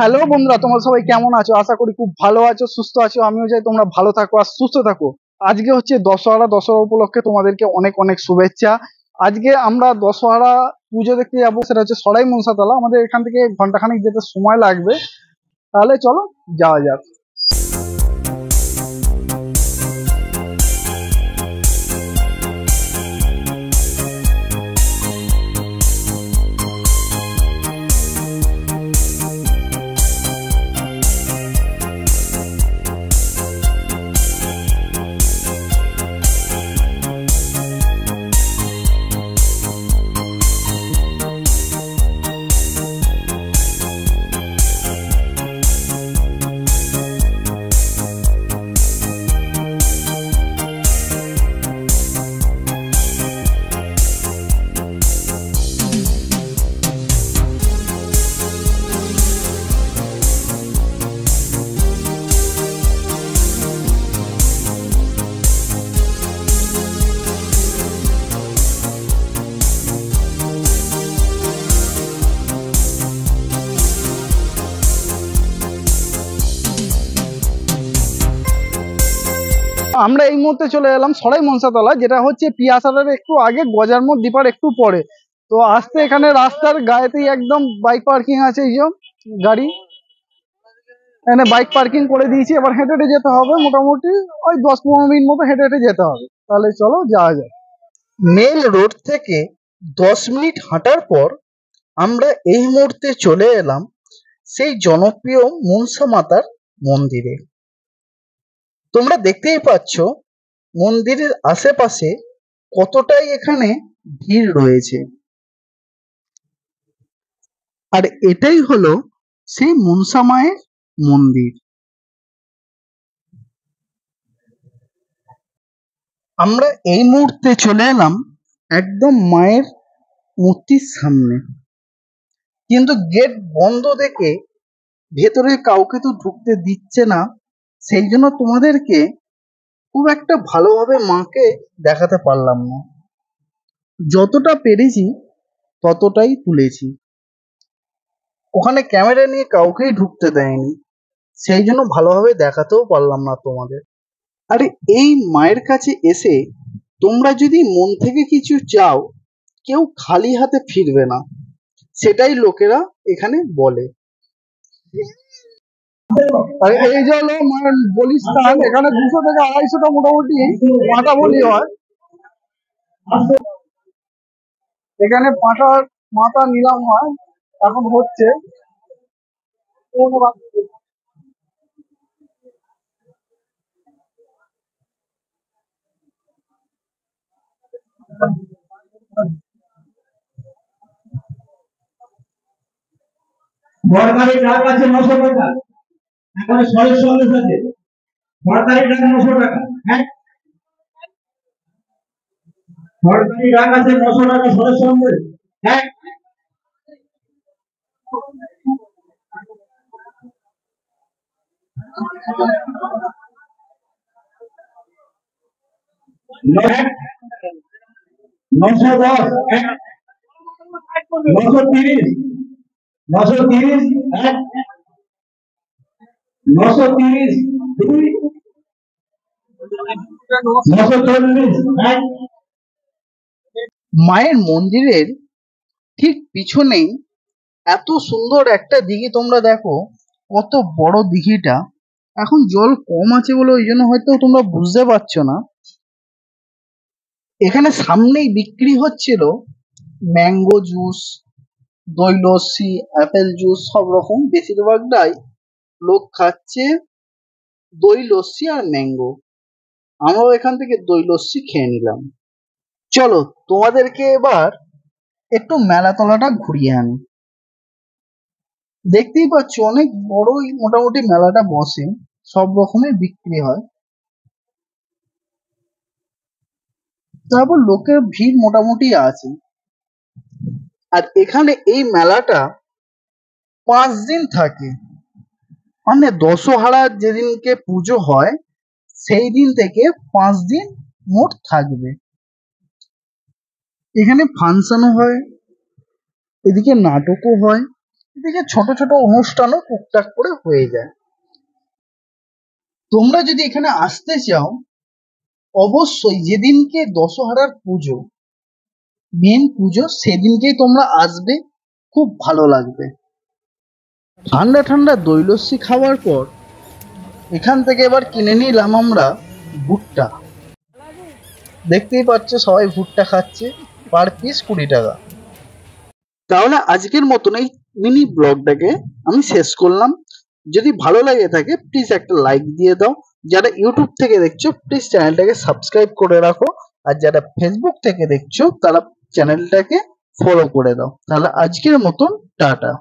Hello বন্ধুরা, তোমরা সবাই কেমন আছো? আশা করি খুব ভালো আছো, সুস্থ আছো। আমিও চাই তোমরা ভালো থাকো আর সুস্থ থাকো। আজকে হচ্ছে দশহরা উপলক্ষে তোমাদেরকে অনেক অনেক শুভেচ্ছা। আজকে আমরা দশহরা পুজো দেখতে যাবো, সেটা হচ্ছে সরাই মনসাতলা। আমাদের এখান থেকে ঘন্টাখানেক যেতে সময় লাগবে। তাহলে চলো যাওয়া যাক। আমরা এই মুহূর্তে চলে এলাম সরাই মনসাতলা, যেটা হচ্ছে পিয়াসারের একটু আগে, গজার মোড় দীপার একটু পরে। তো আসতে এখানে রাস্তার গায়েতেই একদম বাইক পার্কিং আছে। এই যে গাড়ি এখানে বাইক পার্কিং করে দিয়েছি। এবার হেঁটে হেঁটে যেতে হবে, মোটামুটি ওই 10-15 মিনিট মতো হেঁটে হেঁটে যেতে হবে। তাহলে চলো যাওয়া যায়। মেল রোড থেকে 10 মিনিট হাঁটার পর আমরা এই মুহূর্তে চলে এলাম সেই জনপ্রিয় মনসা মাতার মন্দিরে। তোমরা দেখতেই পাচ্ছ মন্দিরের আশেপাশে কতটাই এখানে ভিড় রয়েছে। আর এটাই হলো সেই মনসা মায়ের মন্দির। আমরা এই মুহূর্তে চলে এলাম একদম মায়ের মূর্তির সামনে, কিন্তু গেট বন্ধ দেখে ভেতরে কাউকে তো ঢুকতে দিচ্ছে না। সেই জন্য তোমাদেরকে খুব একটা ভালোভাবে মাকে দেখাতে পারলাম না। যতটা পেরেছি ততটাই তুলেছি। ওখানে ক্যামেরা নিয়ে কাউকেই ঢুকতে দেয়নি, সেই জন্য ভালোভাবে দেখাতেও পারলাম না তোমাদের। আরে এই মায়ের কাছে এসে তোমরা যদি মন থেকে কিছু চাও, কেউ খালি হাতে ফিরবে না, সেটাই লোকেরা এখানে বলে। আর এই যে হলো মায়ের বলিস্থান। এখানে 200 থেকে 250টা মোটামুটি পাঁঠা বলি হয়। এখানে পাঁঠার মাথা নিলাম হয়, এখন হচ্ছে। সরকারি ডাক আছে 900 টাকা, এখানে সরের সন্দেশ আছে। সরকারি ডাক 900 টাকা। হ্যাঁ, সরকারি ডাক আছে 900 টাকা সরের সন্দেশ। হ্যাঁ, হ্যাঁ, 910, 930, 930, 930, 940। মায়ের মন্দিরের ঠিক পিছনেই এত সুন্দর একটা দিঘি। তোমরা দেখো কত বড় দিঘিটা। এখন জল কম আছে বলে ওই জন্য হয়তো তোমরা বুঝতে পারছো না। এখানে সামনেই বিক্রি হচ্ছিল ম্যাঙ্গো জুস, দই লস্যি, অ্যাপেল জুস, সব রকম। বেশিরভাগটাই লোক খাচ্ছে দই লস্যি আর ম্যাঙ্গো। আমরাও এখান থেকে দই লস্যি খেয়ে নিলাম। চলো তোমাদেরকে এবার একটু মেলাতলাটা ঘুরিয়ে আনি। দেখতেই পাচ্ছ অনেক বড়ই মোটামুটি মেলাটা বসে, সব রকমের বিক্রি হয়। তারপর লোকের ভিড় মোটামুটি আছে। আর এখানে এই মেলাটা 5 দিন থাকে, মানে দশহরার যেদিনকে পুজো হয় সেই দিন থেকে 5 দিন মোট থাকবে। এখানে ফাংশনও হয়, এদিকে নাটকও হয়, এদিকে ছোট ছোট অনুষ্ঠানও টুকটাক করে হয়ে যায়। তোমরা যদি এখানে আসতে চাও অবশ্যই যেদিনকে দশহরার পুজো, মেন পুজো, সেদিনকেই তোমরা আসবে, খুব ভালো লাগবে। ঠান্ডা ঠান্ডা দই লস্যি খাওয়ার পর এখান থেকে এবার কিনে নিলাম আমরা ভুট্টা। দেখতেই পাচ্ছ সবাই ভুট্টা খাচ্ছে, পার পিস 20 টাকা। তাহলে আজকের মতন এই মিনি ব্লগটাকে আমি শেষ করলাম। যদি ভালো লাগে থাকে প্লিজ একটা লাইক দিয়ে দাও। যারা ইউটিউব থেকে দেখছো প্লিজ চ্যানেলটাকে সাবস্ক্রাইব করে রাখো, আর যারা ফেসবুক থেকে দেখছো তারা চ্যানেলটাকে ফলো করে দাও। তাহলে আজকের মতন টাটা।